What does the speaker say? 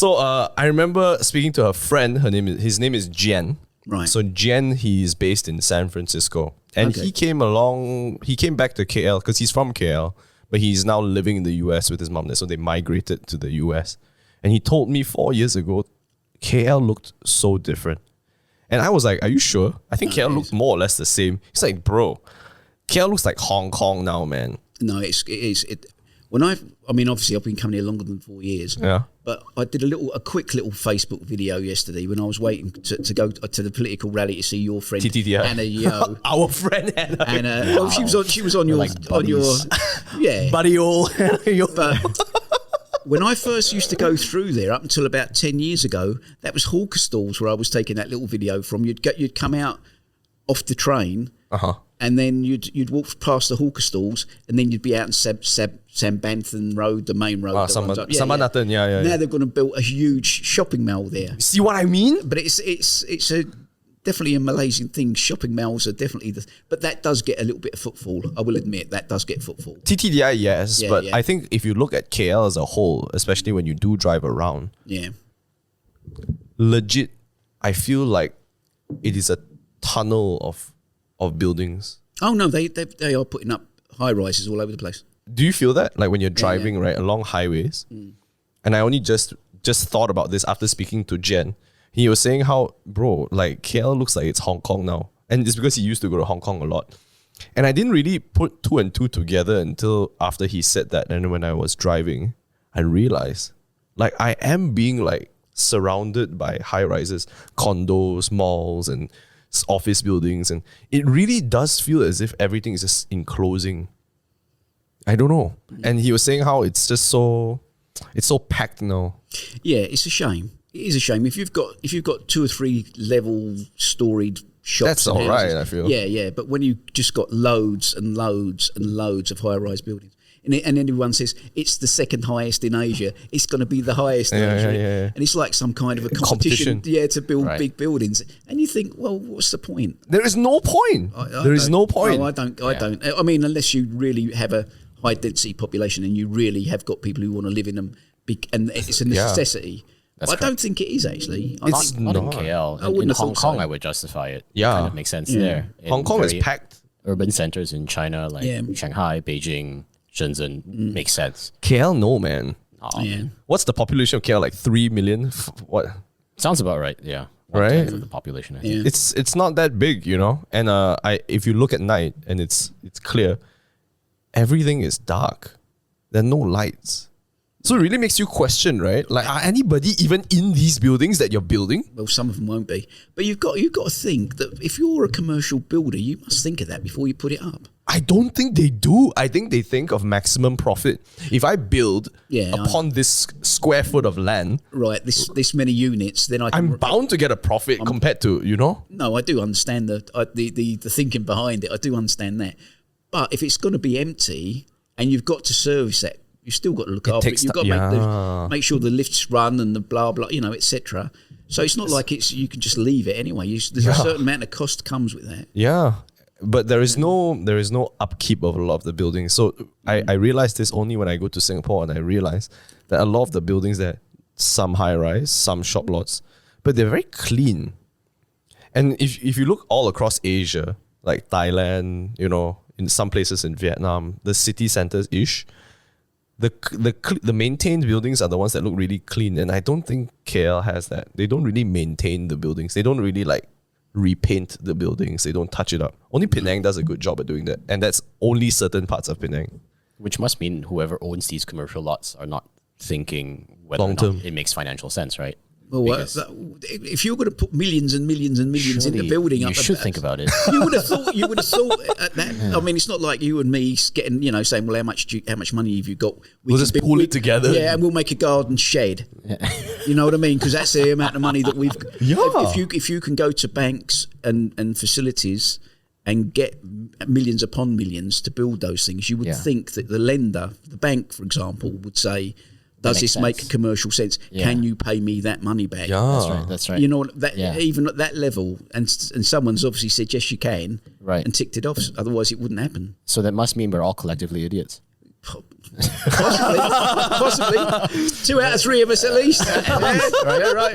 So I remember speaking to her friend. His name is Jen. Right. So Jen, he's based in San Francisco, and Okay. he came back to KL because he's from KL, but he's now living in the US with his mom there. So they migrated to the US, and he told me 4 years ago, KL looked so different, and I was like, "Are you sure?" I think KL looked more or less the same. He's like, "Bro, KL looks like Hong Kong now, man." No, it is. When obviously I've been coming here longer than 4 years. Yeah. But I did a quick little Facebook video yesterday when I was waiting to go to the political rally to see your friend TTDI. Anna Yeo. Our friend Anna. Well, she was on your like on your yeah. Buddy old. But when I first used to go through there, up until about 10 years ago, that was hawker stalls where I was taking that little video from. You'd come out off the train, and then you'd walk past the hawker stalls, and then you'd be out in Sambanthan Road, the main road. Sambanathan, yeah. Now they're going to build a huge shopping mall there. See what I mean? But it's a definitely a Malaysian thing. Shopping malls are definitely but that does get a little bit of footfall. I will admit that does get footfall. TTDI, yes, Yeah, but yeah. I think if you look at KL as a whole, especially when you do drive around, Yeah. legit, I feel like it is a tunnel of buildings. Oh no, they are putting up high rises all over the place. Do you feel that? Like when you're driving right along highways? And I only just thought about this after speaking to Jen. He was saying how, bro, like KL looks like it's Hong Kong now. And it's because he used to go to Hong Kong a lot. And I didn't really put two and two together until after he said that. And when I was driving, I realized like I am being like surrounded by high rises, condos, malls, and office buildings. And it really does feel as if everything is just enclosing. I don't know. And he was saying how it's just so packed now. Yeah, it's a shame. It is a shame if you've got 2 or 3 level storied shops. That's and all right, houses. I feel. Yeah. But when you just got loads and loads and loads of high rise buildings, and everyone says it's the second highest in Asia, it's going to be the highest in Asia, yeah. and it's like some kind of a competition. Yeah, to build Right. big buildings, and you think, well, what's the point? There is no point. There is no point. No, I don't. I mean, unless you really have a high density population and you really have got people who want to live in them, and it's a necessity. That's I don't think it is actually. I It's think Not in not. KL. I In wouldn't have Hong thought Kong, so. I would justify it. Yeah. Kind of makes sense Yeah. there. In Hong Kong is very packed. Urban centers in China like Yeah. Shanghai, Beijing, Shenzhen makes sense. KL, no, man. yeah. What's the population of KL? Like 3 million? What? Sounds about right. Yeah. Right? 1/10 of the population. I think. Yeah. It's not that big, you know. And if you look at night and it's clear, everything is dark. There are no lights. So it really makes you question, right? Like, are anybody even in these buildings that you're building? Well, some of them won't be, but you've got to think that if you're a commercial builder, you must think of that before you put it up. I don't think they do. I think they think of maximum profit. If I build upon this square foot of land, Right, this many units, then I can. I'm bound to get a profit compared to, you know? No, I do understand the thinking behind it. I do understand that, but if it's going to be empty and you've got to service that, you've still got to look after it. You've got to make sure the lifts run and the blah blah, etc. So it's not like you can just leave it anyway. There's a certain amount of cost comes with that. Yeah. But there is no upkeep of a lot of the buildings. So I realized this only when I go to Singapore, and I realized that a lot of the buildings there, some high rise, some shop lots, but they're very clean. And if you look all across Asia, like Thailand, you know, in some places in Vietnam, the city centers ish, the maintained buildings are the ones that look really clean. And I don't think KL has that. They don't really maintain the buildings. They don't really like repaint the buildings. They don't touch it up. Only Penang does a good job at doing that, and that's only certain parts of Penang. Which must mean whoever owns these commercial lots are not thinking whether or Long-term. not it makes financial sense, right? Well, Because if you're going to put millions and millions and millions into surely building up, you should think about it. You would have thought at that. Yeah. I mean, it's not like you and me getting, saying, well, how much money have you got? We'll just pull it together. Yeah, and we'll make a garden shed. You know what I mean? Because that's the amount of money that we've. Yeah. If you can go to banks and facilities and get millions upon millions to build those things, you would think that the lender, the bank, for example, would say, does this make commercial sense? Yeah. Can you pay me that money back? Yeah. That's right. You know that even at that level, and someone's obviously said yes, you can, Right. and ticked it off. Otherwise, it wouldn't happen. So that must mean we're all collectively idiots. Possibly. 2 out of 3 of us at least. Yeah, right.